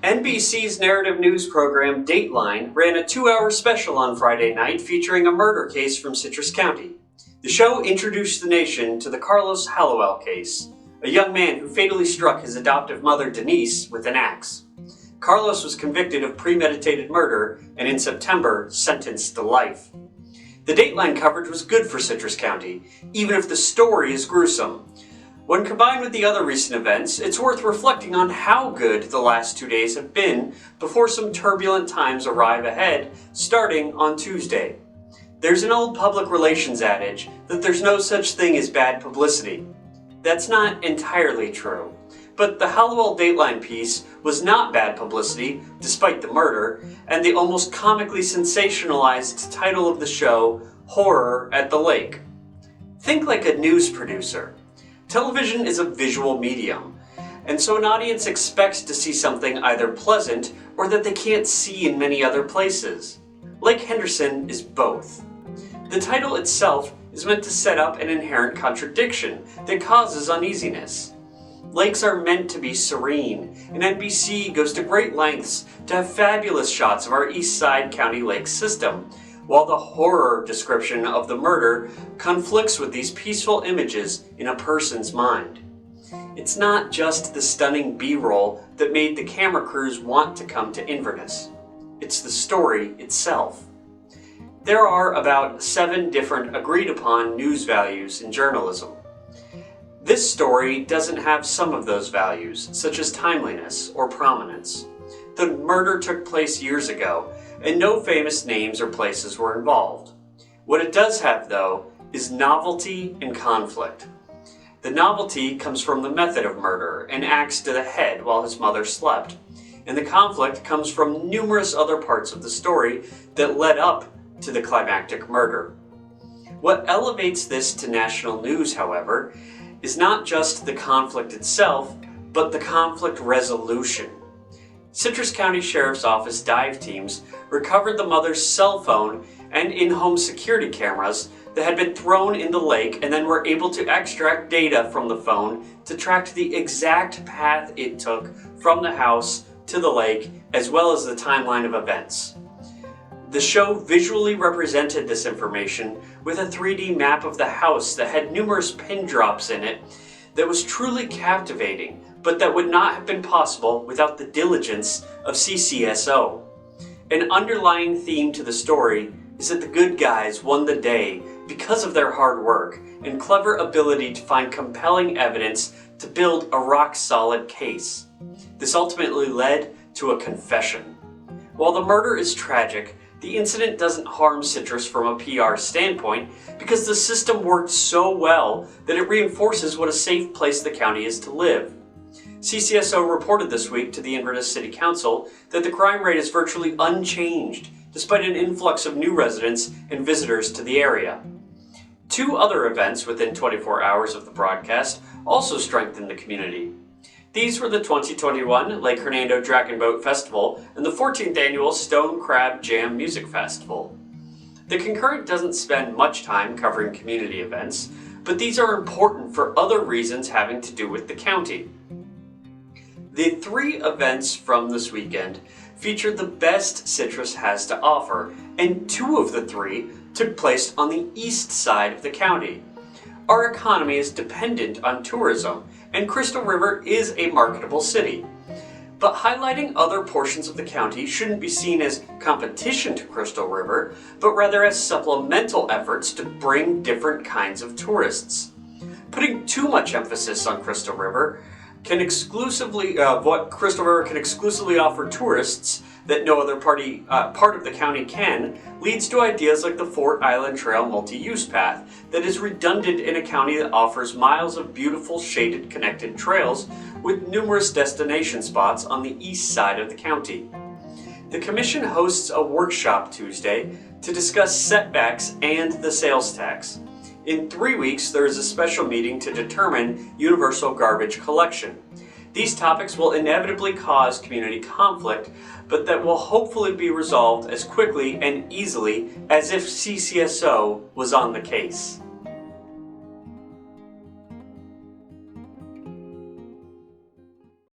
NBC's narrative news program Dateline ran a 2-hour special on Friday night featuring a murder case from Citrus County. The show introduced the nation to the Carlos Hallowell case, a young man who fatally struck his adoptive mother Denise with an axe. Carlos was convicted of premeditated murder and in September sentenced to life. The Dateline coverage was good for Citrus County, even if the story is gruesome. When combined with the other recent events, it's worth reflecting on how good the last 2 days have been before some turbulent times arrive ahead, starting on Tuesday. There's an old public relations adage that there's no such thing as bad publicity. That's not entirely true, but the Hallowell Dateline piece was not bad publicity despite the murder, and the almost comically sensationalized title of the show, Horror at the Lake. Think like a news producer. Television is a visual medium, and so an audience expects to see something either pleasant or that they can't see in many other places. Lake Henderson is both. The title itself is meant to set up an inherent contradiction that causes uneasiness. Lakes are meant to be serene, and NBC goes to great lengths to have fabulous shots of our East Side County lake system, while the horror description of the murder conflicts with these peaceful images in a person's mind. It's not just the stunning B-roll that made the camera crews want to come to Inverness. It's the story itself. There are about 7 different agreed-upon news values in journalism. This story doesn't have some of those values, such as timeliness or prominence. The murder took place years ago, and no famous names or places were involved. What it does have, though, is novelty and conflict. The novelty comes from the method of murder, an axe to the head while his mother slept, and the conflict comes from numerous other parts of the story that led up to the climactic murder. What elevates this to national news, however, is not just the conflict itself, but the conflict resolution. Citrus County Sheriff's Office dive teams recovered the mother's cell phone and in-home security cameras that had been thrown in the lake, and then were able to extract data from the phone to track the exact path it took from the house to the lake, as well as the timeline of events. The show visually represented this information with a 3D map of the house that had numerous pin drops in it that was truly captivating, but that would not have been possible without the diligence of CCSO. An underlying theme to the story is that the good guys won the day because of their hard work and clever ability to find compelling evidence to build a rock-solid case. This ultimately led to a confession. While the murder is tragic, the incident doesn't harm Citrus from a PR standpoint because the system worked so well that it reinforces what a safe place the county is to live. CCSO reported this week to the Inverness City Council that the crime rate is virtually unchanged despite an influx of new residents and visitors to the area. 2 other events within 24 hours of the broadcast also strengthened the community. These were the 2021 Lake Hernando Dragon Boat Festival and the 14th annual Stone Crab Jam Music Festival. The Concurrent doesn't spend much time covering community events, but these are important for other reasons having to do with the county. The 3 events from this weekend featured the best Citrus has to offer, and 2 of the 3 took place on the east side of the county. Our economy is dependent on tourism, and Crystal River is a marketable city. But highlighting other portions of the county shouldn't be seen as competition to Crystal River, but rather as supplemental efforts to bring different kinds of tourists. Putting too much emphasis on Crystal River can exclusively what Crystal River can exclusively offer tourists that no other part of the county can, leads to ideas like the Fort Island Trail multi-use path that is redundant in a county that offers miles of beautiful shaded connected trails with numerous destination spots on the east side of the county. The Commission hosts a workshop Tuesday to discuss setbacks and the sales tax. In 3 weeks, there is a special meeting to determine universal garbage collection. These topics will inevitably cause community conflict, but that will hopefully be resolved as quickly and easily as if CCSO was on the case.